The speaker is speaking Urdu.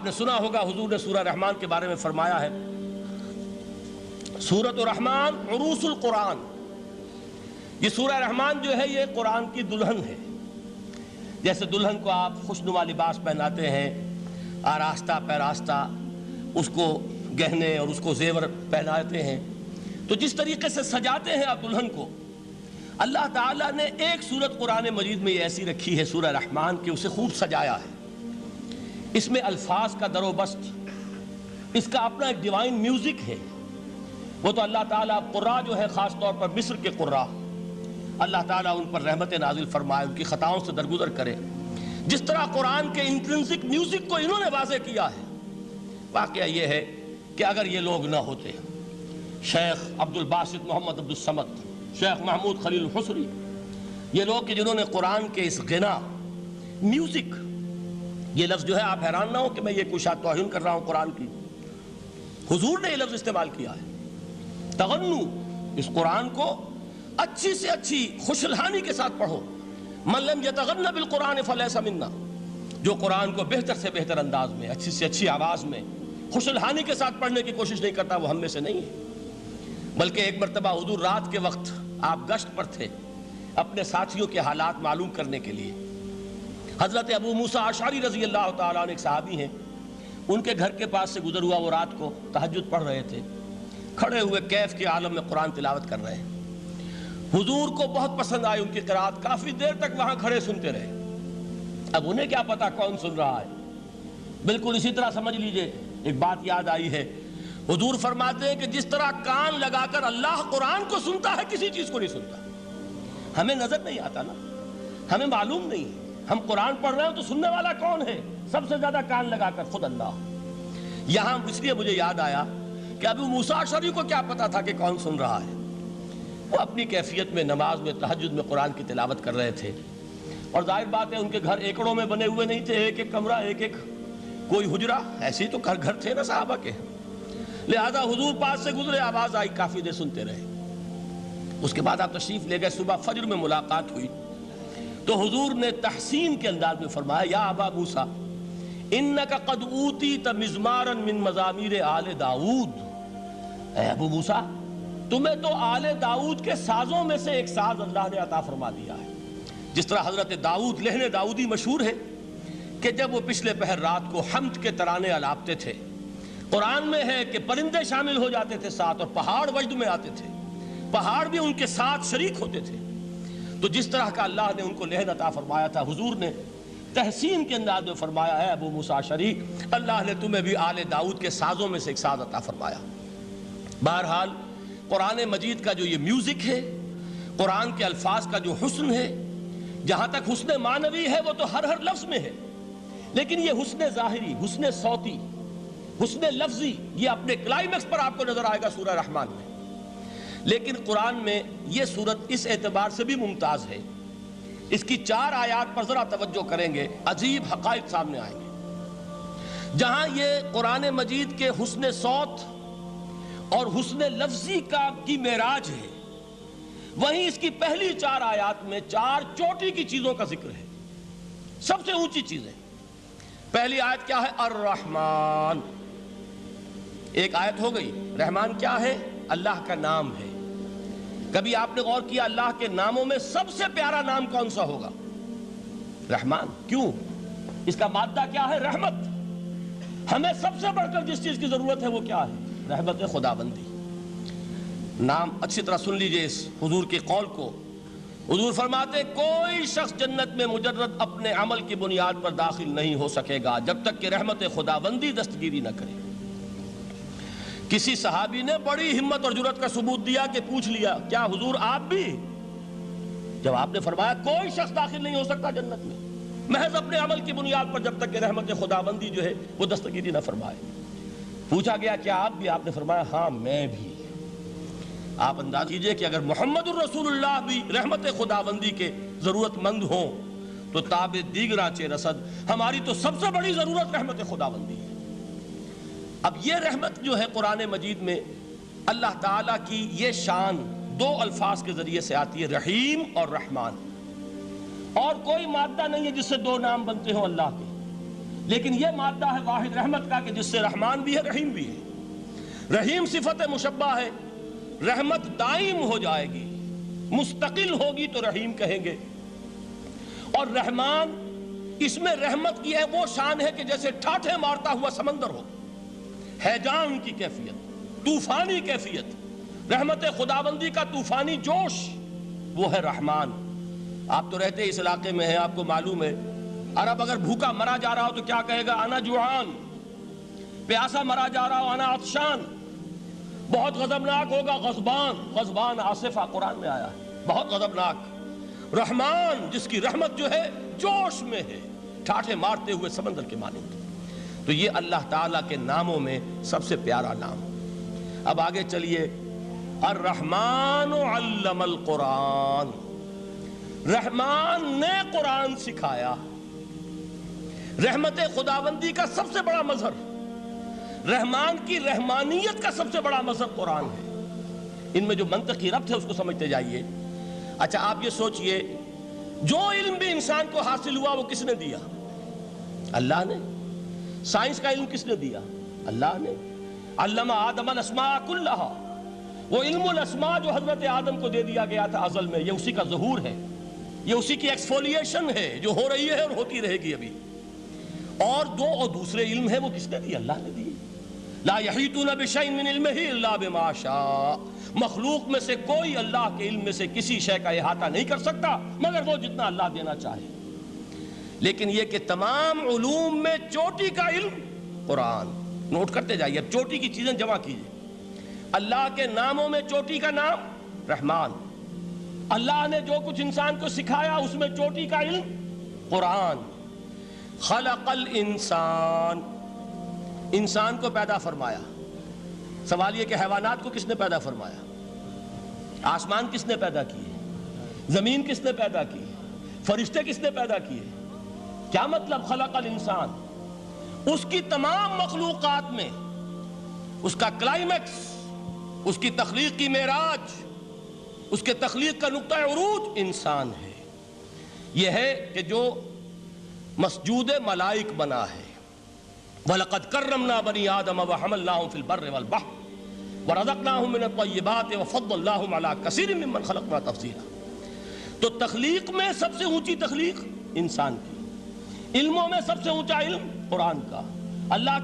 آپ نے سنا ہوگا حضور نے سورہ رحمان کے بارے میں فرمایا ہے، سورۃ الرحمن عروس القرآن، یہ سورہ رحمان جو ہے یہ قرآن کی دلہن ہے۔ جیسے دلہن کو آپ خوشنما لباس پہناتے ہیں، آراستہ پیراستہ اس کو گہنے اور اس کو زیور پہناتے ہیں، تو جس طریقے سے سجاتے ہیں آپ دلہن کو، اللہ تعالیٰ نے ایک سورت قرآن مجید میں یہ ایسی رکھی ہے سورہ رحمان کہ اسے خوب سجایا ہے۔ اس میں الفاظ کا در و بست، اس کا اپنا ایک ڈیوائن میوزک ہے۔ وہ تو اللہ تعالیٰ قراء جو ہے خاص طور پر مصر کے قراء، اللہ تعالیٰ ان پر رحمت نازل فرمائے، ان کی خطاؤں سے درگزر کرے۔ جس طرح قرآن کے انٹرنسک میوزک کو انہوں نے واضح کیا ہے۔ واقعہ یہ ہے کہ اگر یہ لوگ نہ ہوتے، شیخ عبد الباسط محمد عبد الصمد، شیخ محمود خلیل الحصری، یہ لوگ کہ جنہوں نے قرآن کے اس غنا میوزک، یہ لفظ جو ہے آپ حیران نہ ہو کہ میں یہ کوئی شاید توہین کر رہا ہوں قرآن کی، حضور نے یہ لفظ استعمال کیا ہے، تغنو، اس قرآن کو اچھی سے اچھی خوشلحانی کے ساتھ پڑھو۔ من لم یتغن بالقرآن فلیس منا، جو قرآن کو بہتر سے بہتر انداز میں، اچھی سے اچھی آواز میں، خوشلحانی کے ساتھ پڑھنے کی کوشش نہیں کرتا، وہ ہم میں سے نہیں ہے۔ بلکہ ایک مرتبہ حضور رات کے وقت آپ گشت پر تھے اپنے ساتھیوں کے حالات معلوم کرنے کے لیے۔ حضرت ابو موسیٰ اشعری رضی اللہ تعالیٰ عنہ ایک صحابی ہیں، ان کے گھر کے پاس سے گزر ہوا، وہ رات کو تہجد پڑھ رہے تھے، کھڑے ہوئے کیف کے عالم میں قرآن تلاوت کر رہے ہیں۔ حضور کو بہت پسند آئی ان کی قرات، کافی دیر تک وہاں کھڑے سنتے رہے۔ اب انہیں کیا پتا کون سن رہا ہے۔ بالکل اسی طرح سمجھ لیجئے ایک بات یاد آئی ہے، حضور فرماتے ہیں کہ جس طرح کان لگا کر اللہ قرآن کو سنتا ہے، کسی چیز کو نہیں سنتا۔ ہمیں نظر نہیں آتا نا، ہمیں معلوم نہیں ہے، ہم قرآن پڑھ رہے ہیں تو سننے والا کون ہے؟ سب سے زیادہ کان لگا کر خود اللہ۔ یہاں اس لیے مجھے یاد آیا کہ ابو موسیٰ اشعری کو کیا پتا تھا کہ کون سن رہا ہے۔ وہ اپنی کیفیت میں نماز میں تہجد میں قرآن کی تلاوت کر رہے تھے، اور ظاہر بات ہے ان کے گھر ایکڑوں میں بنے ہوئے نہیں تھے، ایک ایک کمرہ، ایک ایک کوئی حجرہ، ایسے ہی تو گھر تھے نا صحابہ کے۔ لہذا حضور پاس سے گزرے، آواز آئی، کافی دیر سنتے رہے۔ اس کے بعد آپ تشریف لے گئے، صبح فجر میں ملاقات ہوئی تو حضور نے تحسین کے انداز میں فرمایا، یا ابا موسیٰ انک قد اوتیت مزمارا من مزامیر آل داؤد، اے ابو موسیٰ تمہیں تو آل داؤد کے سازوں میں سے ایک ساز اللہ نے عطا فرما دیا ہے۔ جس طرح حضرت داؤد، لہن داؤدی مشہور ہے کہ جب وہ پچھلے پہر رات کو حمد کے ترانے الاپتے تھے، قرآن میں ہے کہ پرندے شامل ہو جاتے تھے ساتھ، اور پہاڑ وجد میں آتے تھے، پہاڑ بھی ان کے ساتھ شریک ہوتے تھے۔ تو جس طرح کا اللہ نے ان کو لہن عطا فرمایا تھا، حضور نے تحسین کے انداز میں فرمایا ہے ابو موسیٰ اشعری، اللہ نے تمہیں بھی آل داؤد کے سازوں میں سے ایک ساز عطا فرمایا۔ بہرحال قرآن مجید کا جو یہ میوزک ہے، قرآن کے الفاظ کا جو حسن ہے، جہاں تک حسن معنوی ہے وہ تو ہر لفظ میں ہے، لیکن یہ حسن ظاہری، حسن صوتی، حسن لفظی، یہ اپنے کلائمیکس پر آپ کو نظر آئے گا سورہ رحمان میں۔ لیکن قرآن میں یہ سورت اس اعتبار سے بھی ممتاز ہے، اس کی 4 آیات پر ذرا توجہ کریں گے، عجیب حقائق سامنے آئیں گے۔ جہاں یہ قرآن مجید کے حسن صوت اور حسن لفظی کی معراج ہے، وہیں اس کی پہلی 4 آیات میں 4 چوٹی کی چیزوں کا ذکر ہے، سب سے اونچی چیزیں۔ پہلی آیت کیا ہے؟ الرحمن، ایک آیت ہو گئی۔ رحمان کیا ہے؟ اللہ کا نام ہے۔ کبھی آپ نے غور کیا اللہ کے ناموں میں سب سے پیارا نام کون سا ہوگا؟ رحمان۔ کیوں؟ اس کا مادہ کیا ہے؟ رحمت۔ ہمیں سب سے بڑھ کر جس چیز کی ضرورت ہے وہ کیا ہے؟ رحمت خداوندی۔ نام اچھی طرح سن لیجئے اس حضور کے قول کو۔ حضور فرماتے کوئی شخص جنت میں مجرد اپنے عمل کی بنیاد پر داخل نہیں ہو سکے گا جب تک کہ رحمت خداوندی دستگیری نہ کرے۔ کسی صحابی نے بڑی ہمت اور جرأت کا ثبوت دیا کہ پوچھ لیا، کیا حضور آپ بھی؟ جب آپ نے فرمایا کوئی شخص داخل نہیں ہو سکتا جنت میں محض اپنے عمل کی بنیاد پر جب تک کہ رحمت خداوندی جو ہے وہ دستگیری نہ فرمائے۔ پوچھا گیا کیا آپ بھی؟ آپ نے فرمایا ہاں میں بھی۔ آپ انداز کیجئے کہ اگر محمد الرسول اللہ بھی رحمت خداوندی کے ضرورت مند ہوں تو تاب دیگراں چہ رسد، ہماری تو سب سے بڑی ضرورت رحمت خداوندی ہے۔ اب یہ رحمت جو ہے قرآن مجید میں اللہ تعالیٰ کی یہ شان 2 الفاظ کے ذریعے سے آتی ہے، رحیم اور رحمان، اور کوئی مادہ نہیں ہے جس سے 2 نام بنتے ہوں اللہ کے۔ لیکن یہ مادہ ہے واحد رحمت کا کہ جس سے رحمان بھی ہے رحیم بھی ہے۔ رحیم صفت مشبہ ہے، رحمت دائم ہو جائے گی، مستقل ہوگی تو رحیم کہیں گے، اور رحمان اس میں رحمت کی ہے وہ شان ہے کہ جیسے ٹھاٹھے مارتا ہوا سمندر ہو، ہیجان کی کیفیت، طوفانی کیفیت، رحمت خداوندی کا طوفانی جوش، وہ ہے رحمان۔ آپ تو رہتے اس علاقے میں ہیں، آپ کو معلوم ہے عرب اگر بھوکا مرا جا رہا ہو تو کیا کہے گا؟ انا جوعان۔ پیاسا مرا جا رہا ہو انا عطشان۔ بہت غضبناک ہوگا غضبان، غضبان آصفہ قرآن میں آیا ہے، بہت غضبناک۔ رحمان جس کی رحمت جو ہے جوش میں ہے، ٹھاٹھے مارتے ہوئے سمندر کے مانند۔ تو یہ اللہ تعالیٰ کے ناموں میں سب سے پیارا نام۔ اب آگے چلیے، الرحمن علم القرآن، رحمان نے قرآن سکھایا۔ رحمت خداوندی کا سب سے بڑا مظہر، رحمان کی رحمانیت کا سب سے بڑا مظہر قرآن ہے۔ ان میں جو منطقی ربط ہے اس کو سمجھتے جائیے۔ اچھا آپ یہ سوچئے، جو علم بھی انسان کو حاصل ہوا وہ کس نے دیا؟ اللہ نے۔ سائنس کا علم کس نے دیا؟ اللہ نے۔ علم آدم الاسماء کلہا، وہ علم الاسماء جو حضرت آدم کو دے دیا گیا تھا ازل میں، یہ اسی کا ظہور ہے، یہ اسی کی ایکسفولیشن ہے جو ہو رہی ہے اور ہوتی رہے گی ابھی۔ اور دوسرے علم ہے وہ کس نے دی؟ اللہ نے دی۔ لا یحیطون بشیء من علمہ الا بما شاء، مخلوق میں سے کوئی اللہ کے علم میں سے کسی شے کا احاطہ نہیں کر سکتا مگر وہ جتنا اللہ دینا چاہے۔ لیکن یہ کہ تمام علوم میں چوٹی کا علم قرآن۔ نوٹ کرتے جائیے، اب چوٹی کی چیزیں جمع کیجئے۔ اللہ کے ناموں میں چوٹی کا نام رحمان، اللہ نے جو کچھ انسان کو سکھایا اس میں چوٹی کا علم قرآن۔ خلق الانسان، انسان کو پیدا فرمایا۔ سوال یہ کہ حیوانات کو کس نے پیدا فرمایا؟ آسمان کس نے پیدا کیے؟ زمین کس نے پیدا کی؟ فرشتے کس نے پیدا کیے؟ کیا مطلب خلق الانسان؟ اس کی تمام مخلوقات میں اس کا کلائمیکس، اس کی تخلیق کی معراج، اس کے تخلیق کا نقطہ عروج انسان ہے۔ یہ ہے کہ جو مسجود ملائک بنا ہے۔ وَلَقَدْ كَرَّمْنَا بَنِي آدَمَ وَحَمَلْنَاهُمْ فِي الْبَرِّ وَالْبَحْرِ وَرَزَقْنَاهُمْ مِنَ الطَّيِّبَاتِ وَفَضَّلْنَاهُمْ عَلَى كَثِيرٍ مِّمَّنْ خَلَقْنَا تَفْضِيلًا۔ تو تخلیق میں سب سے اونچی تخلیق انسان کی، علموں میں سب سے اونچا علم قرآن کا۔ اللہ کے